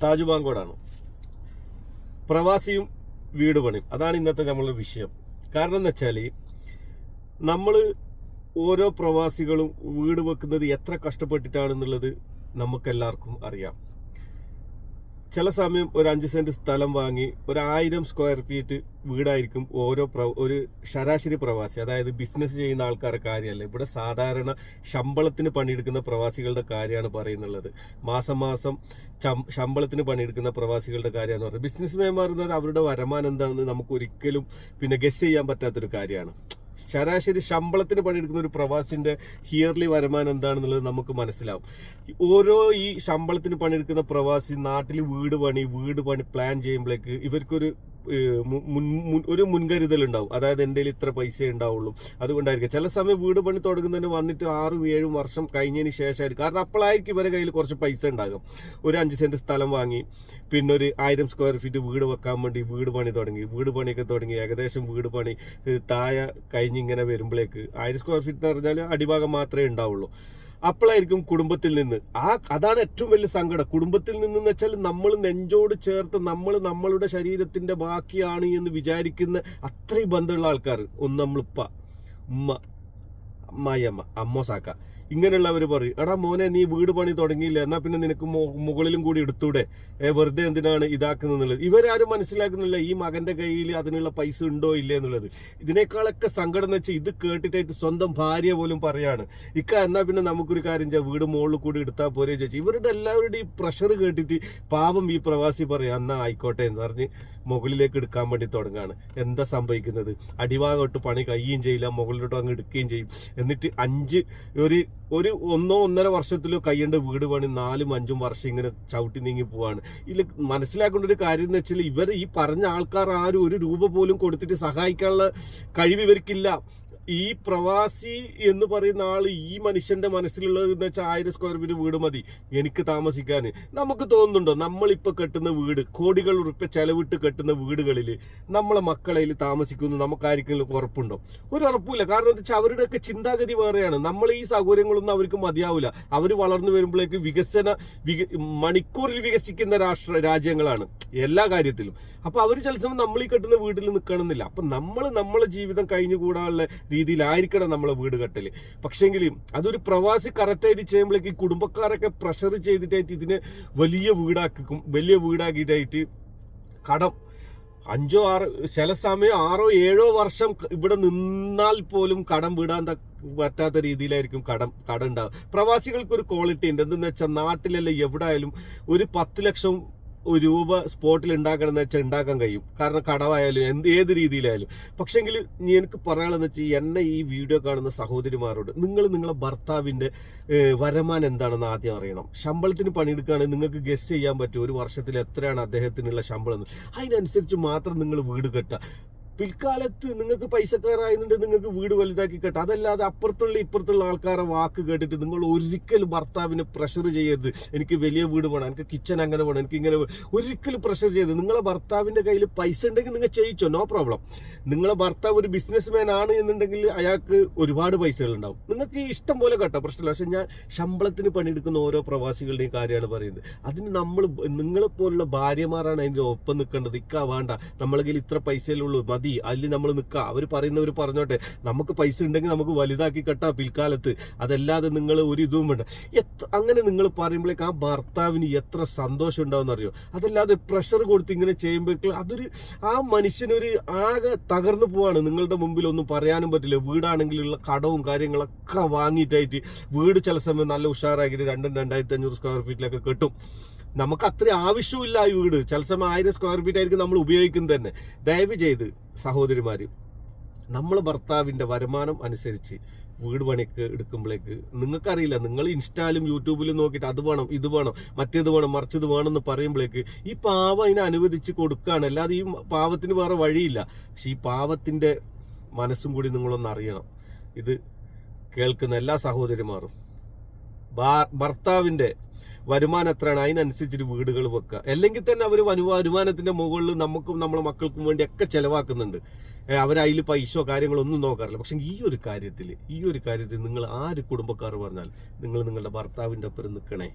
താജ് ബാങ്കോടാണ്. പ്രവാസിയും വീട് പണിയും, അതാണ് ഇന്നത്തെ നമ്മളുടെ വിഷയം. കാരണം എന്ന് വെച്ചാൽ നമ്മൾ ഓരോ പ്രവാസികളും വീട് വെക്കുന്നത് എത്ര കഷ്ടപ്പെട്ടിട്ടാണെന്നുള്ളത് നമുക്കെല്ലാവർക്കും അറിയാം. ചില സമയം ഒരു 5 സെന്റ് സ്ഥലം വാങ്ങി 1000 സ്ക്വയർ ഫീറ്റ് വീടായിരിക്കും ഒരു ശരാശരി പ്രവാസി, അതായത് ബിസിനസ് ചെയ്യുന്ന ആൾക്കാരുടെ കാര്യമല്ല. ഇവിടെ സാധാരണ ശമ്പളത്തിന് പണിയെടുക്കുന്ന പ്രവാസികളുടെ കാര്യമാണ് പറയുന്നുള്ളത്. മാസം ശമ്പളത്തിന് പണിയെടുക്കുന്ന പ്രവാസികളുടെ കാര്യമാണ് പറയുന്നത്. ബിസിനസ് മേന്മാർ അവരുടെ വരുമാനം എന്താണെന്ന് നമുക്ക് ഒരിക്കലും ഗസ് ചെയ്യാൻ പറ്റാത്തൊരു കാര്യമാണ്. ശരാശരി ശമ്പളത്തിന് പണിയെടുക്കുന്ന ഒരു പ്രവാസിന്റെ ഇയർലി വരുമാനം എന്താണെന്നുള്ളത് നമുക്ക് മനസ്സിലാവും. ഓരോ ഈ ശമ്പളത്തിന് പണിയെടുക്കുന്ന പ്രവാസി നാട്ടിൽ വീട് പണി പ്ലാൻ ചെയ്യുമ്പോഴേക്ക് ഇവർക്കൊരു മുൻകരുതൽ ഉണ്ടാവും. അതായത് എൻ്റെ ഇത്ര പൈസ ഉണ്ടാവുള്ളൂ, അതുകൊണ്ടായിരിക്കും ചില സമയം വീട് പണി തുടങ്ങുന്നതിന് വന്നിട്ട് 6-7 വർഷം കഴിഞ്ഞതിന് ശേഷമായിരിക്കും. കാരണം അപ്പോഴായിരിക്കും ഇവരുടെ കയ്യിൽ കുറച്ച് പൈസ ഉണ്ടാകും. ഒരു 5 സെന്റ് സ്ഥലം വാങ്ങി പിന്നെ ഒരു 1000 സ്ക്വയർ ഫീറ്റ് വീട് വെക്കാൻ വേണ്ടി വീട് പണിയൊക്കെ തുടങ്ങി ഏകദേശം വീട് പണി താഴെ കഴിഞ്ഞിങ്ങനെ വരുമ്പോഴേക്ക് 1000 സ്ക്വയർ ഫീറ്റ് എന്ന് പറഞ്ഞാൽ അടിഭാഗം മാത്രമേ ഉണ്ടാവുള്ളൂ. അപ്പോഴായിരിക്കും കുടുംബത്തിൽ നിന്ന് അതാണ് ഏറ്റവും വലിയ സങ്കടം. കുടുംബത്തിൽ നിന്ന് വെച്ചാൽ നമ്മൾ നെഞ്ചോട് ചേർത്ത് നമ്മളുടെ ശരീരത്തിന്റെ ബാക്കിയാണ് എന്ന് വിചാരിക്കുന്ന അത്രയും ബന്ധമുള്ള ആൾക്കാർ. ഒന്ന് നമ്മളിപ്പ, ഉമ്മ, അമ്മായിയമ്മ, അമ്മോസാക്ക, ഇങ്ങനെയുള്ളവർ പറയും, എടാ മോനെ നീ വീട് പണി തുടങ്ങിയില്ല, എന്നാ പിന്നെ നിനക്ക് മുകളിലും കൂടി എടുത്തൂടെ, വെറുതെ എന്തിനാണ് ഇതാക്കുന്നുള്ളത്. ഇവരാരും മനസ്സിലാക്കുന്നില്ല ഈ മകന്റെ കയ്യിൽ അതിനുള്ള പൈസ ഉണ്ടോ ഇല്ലേ എന്നുള്ളത്. ഇതിനേക്കാളൊക്കെ സങ്കടം എന്ന് വെച്ചാൽ ഇത് കേട്ടിട്ടായിട്ട് സ്വന്തം ഭാര്യ പോലും പറയാണ്, എന്നാ പിന്നെ നമുക്കൊരു കാര്യം ചെയ്യാം, വീട് മുകളിൽ കൂടി എടുത്താൽ പോരെ ചോദിച്ചു. ഇവരുടെ എല്ലാവരുടെയും ഈ പ്രഷർ കേട്ടിട്ട് പാവം ഈ പ്രവാസി പറയാം എന്നാ ആയിക്കോട്ടെ എന്ന് പറഞ്ഞ് മുകളിലേക്ക് എടുക്കാൻ വേണ്ടി തുടങ്ങാണ്. എന്താ സംഭവിക്കുന്നത്? അടിഭാഗത്ത് പണി കഴിയുകയും ചെയ്യില്ല, മുകളിലോട്ട് അങ്ങ് എടുക്കുകയും ചെയ്യും. എന്നിട്ട് ഒരു 1-1.5 വർഷത്തിലോ കയ്യേണ്ട വീട് പണി 4-5 വർഷം ഇങ്ങനെ ചവിട്ടി നീങ്ങി പോവാണ്. ഇതിൽ മനസ്സിലാക്കേണ്ട ഒരു കാര്യം എന്ന് വെച്ചാൽ ഇവർ ഈ പറഞ്ഞ ആൾക്കാർ ആരും 1 രൂപ പോലും കൊടുത്തിട്ട് സഹായിക്കാനുള്ള കഴിവ് ഇവർക്കില്ല. ഈ പ്രവാസി എന്ന് പറയുന്ന ആള് ഈ മനുഷ്യന്റെ മനസ്സിലുള്ളത് എന്ന് വെച്ചാൽ 1000 സ്ക്വയർ ഫീറ്റ് വീട് മതി എനിക്ക് താമസിക്കാൻ. നമുക്ക് തോന്നുന്നുണ്ടോ നമ്മളിപ്പോ കെട്ടുന്ന വീട്, കോടികൾ ഉറുപ്പിക ചെലവിട്ട് കെട്ടുന്ന വീടുകളിൽ നമ്മളെ മക്കളയിൽ താമസിക്കുന്നു നമുക്കായിരിക്കും ഉറപ്പുണ്ടോ? ഒരു ഉറപ്പില്ല. കാരണം എന്താ വെച്ചാൽ അവരുടെയൊക്കെ ചിന്താഗതി വേറെയാണ്. നമ്മൾ ഈ സൗകര്യങ്ങളൊന്നും അവർക്ക് മതിയാവില്ല. അവർ വളർന്നു വരുമ്പോഴേക്ക് മണിക്കൂറിൽ വികസിക്കുന്ന രാജ്യങ്ങളാണ് എല്ലാ കാര്യത്തിലും. അപ്പൊ അവർ ചില സമയം നമ്മൾ ഈ കെട്ടുന്ന വീട്ടിൽ നിൽക്കണമെന്നില്ല. അപ്പൊ നമ്മളെ ജീവിതം കഴിഞ്ഞുകൂടാനുള്ള രീതിയിലായിരിക്കണം നമ്മളെ വീട് കെട്ടല്. പക്ഷെങ്കിലും അതൊരു പ്രവാസി കറക്റ്റായിട്ട് ചെയ്യുമ്പോഴേക്ക് കുടുംബക്കാരൊക്കെ പ്രഷർ ചെയ്തിട്ടായിട്ട് ഇതിനെ വലിയ വീടാക്കിയിട്ടായിട്ട് കടം 5-6 ചില സമയം 6-7 വർഷം ഇവിടെ നിന്നാൽ പോലും കടം വിടാൻ പറ്റാത്ത രീതിയിലായിരിക്കും കടം ഉണ്ടാവുക. പ്രവാസികൾക്ക് ഒരു ക്വാളിറ്റി ഉണ്ട്. എന്തെന്ന് വെച്ചാൽ നാട്ടിലല്ല എവിടെ ആയാലും ഒരു 10 ലക്ഷം രൂപ സ്പോട്ടിൽ ഉണ്ടാക്കണം എന്ന് വെച്ചാൽ ഉണ്ടാക്കാൻ കഴിയും. കാരണം കടവായാലും ഏത് രീതിയിലായാലും. പക്ഷെങ്കിൽ എനിക്ക് പറയാനുള്ളതെന്ന് വെച്ചാൽ എന്നെ ഈ വീഡിയോ കാണുന്ന സഹോദരിമാരോട് നിങ്ങളെ ഭർത്താവിന്റെ വരുമാനം എന്താണെന്ന് ആദ്യം അറിയണം. ശമ്പളത്തിന് പണിയെടുക്കുകയാണെങ്കിൽ നിങ്ങൾക്ക് ഗസ് ചെയ്യാൻ പറ്റും ഒരു വർഷത്തിൽ എത്രയാണ് അദ്ദേഹത്തിനുള്ള ശമ്പളം. അതിനനുസരിച്ച് മാത്രം നിങ്ങൾ വീട് കെട്ടുക. പിൽക്കാലത്ത് നിങ്ങൾക്ക് പൈസക്കാരായതുകൊണ്ട് നിങ്ങൾക്ക് വീട് വലുതാക്കി കെട്ടാം. അതല്ലാതെ ഇപ്പുറത്തുള്ള ആൾക്കാരെ വാക്ക് കേട്ടിട്ട് നിങ്ങൾ ഒരിക്കലും ഭർത്താവിനെ പ്രഷർ ചെയ്യരുത്. എനിക്ക് വലിയ വീട് വേണം, എനിക്ക് കിച്ചൺ അങ്ങനെ വേണം, എനിക്ക് ഇങ്ങനെ ഒരിക്കലും പ്രഷർ ചെയ്യരുത്. നിങ്ങളെ ഭർത്താവിന്റെ കയ്യിൽ പൈസ ഉണ്ടെങ്കിൽ നിങ്ങൾ ചെയ്യിച്ചോ, നോ പ്രോബ്ലം. നിങ്ങളെ ഭർത്താവ് ഒരു ബിസിനസ് മാൻ ആണ് എന്നുണ്ടെങ്കിൽ അയാൾക്ക് ഒരുപാട് പൈസകൾ ഉണ്ടാവും, നിങ്ങൾക്ക് ഇഷ്ടം പോലെ കെട്ടാം, പ്രശ്നമില്ല. പക്ഷെ ഞാൻ ശമ്പളത്തിന് പണിയെടുക്കുന്ന ഓരോ പ്രവാസികളുടെയും കാര്യമാണ് പറയുന്നത്. അതിന് നിങ്ങളെപ്പോലുള്ള ഭാര്യമാരാണ് അതിന്റെ ഒപ്പം നിൽക്കേണ്ടത്. വേണ്ട നമ്മളെ കയ്യിൽ ഇത്ര പൈസയല്ലേ ഉള്ളൂ മതി, അതിൽ നമ്മൾ നിൽക്കുക, അവർ പറയുന്നവർ പറഞ്ഞോട്ടെ, നമുക്ക് പൈസ ഉണ്ടെങ്കിൽ നമുക്ക് വലുതാക്കി കെട്ടാം പിൽക്കാലത്ത്, അതല്ലാതെ നിങ്ങൾ ഒരു ഇതും വേണ്ട. അങ്ങനെ നിങ്ങൾ പറയുമ്പോഴേക്ക് ആ ഭർത്താവിന് എത്ര സന്തോഷം ഉണ്ടാവും അറിയോ? അതല്ലാതെ പ്രഷർ കൊടുത്ത് ഇങ്ങനെ ചെയ്യുമ്പോഴേക്കും ആ മനുഷ്യനൊരു ആകെ തകർന്നു പോവാണ്. നിങ്ങളുടെ മുമ്പിൽ ഒന്നും പറയാനും പറ്റില്ല. വീടാണെങ്കിലുള്ള കടവും കാര്യങ്ങളൊക്കെ വാങ്ങിയിട്ടായിട്ട് വീട് ചില സമയം നല്ല ഉഷാറാക്കിയിട്ട് 2,500 സ്ക്വയർ ഫീറ്റിലൊക്കെ കെട്ടും. നമുക്ക് അത്ര ആവശ്യമില്ല ഈ വീട്. ചില സമയം 1000 സ്ക്വയർ ഫീറ്റ് ആയിരിക്കും നമ്മൾ ഉപയോഗിക്കുന്നത് തന്നെ. ദയവ് ചെയ്ത് സഹോദരിമാര്, നമ്മൾ ഭർത്താവിന്റെ വരുമാനം അനുസരിച്ച് വീട് പണിക്ക് എടുക്കുമ്പോഴേക്ക് നിങ്ങൾക്കറിയില്ല, നിങ്ങൾ ഇൻസ്റ്റാലും യൂട്യൂബിലും നോക്കിയിട്ട് അത് വേണം, ഇത് വേണം, മറ്റേത് വേണം, മറിച്ചത് വേണമെന്ന് പറയുമ്പോഴേക്ക് ഈ പാവം അതിനെ അനുവദിച്ച് കൊടുക്കുകയാണ്. അല്ലാതെ ഈ പാവത്തിന് വേറെ വഴിയില്ല. പക്ഷെ ഈ പാവത്തിന്റെ മനസ്സും കൂടി നിങ്ങളൊന്ന് അറിയണം. ഇത് കേൾക്കുന്ന എല്ലാ സഹോദരിമാരും ഭർത്താവിന്റെ വരുമാനം എത്രയാണ് അതിനനുസരിച്ചിട്ട് വീടുകൾ വെക്കുക. അല്ലെങ്കിൽ തന്നെ അവർ വരുമാനത്തിന്റെ മുകളിൽ നമുക്കും നമ്മളെ മക്കൾക്കും വേണ്ടി ഒക്കെ ചെലവാക്കുന്നുണ്ട്. അവരതിൽ പൈസയോ കാര്യങ്ങളോ ഒന്നും നോക്കാറില്ല. പക്ഷെ ഈ ഒരു കാര്യത്തിൽ നിങ്ങൾ ആര് കുടുംബക്കാർ പറഞ്ഞാൽ നിങ്ങൾ നിങ്ങളുടെ ഭർത്താവിന്റെ ഒപ്പം നിൽക്കണേ.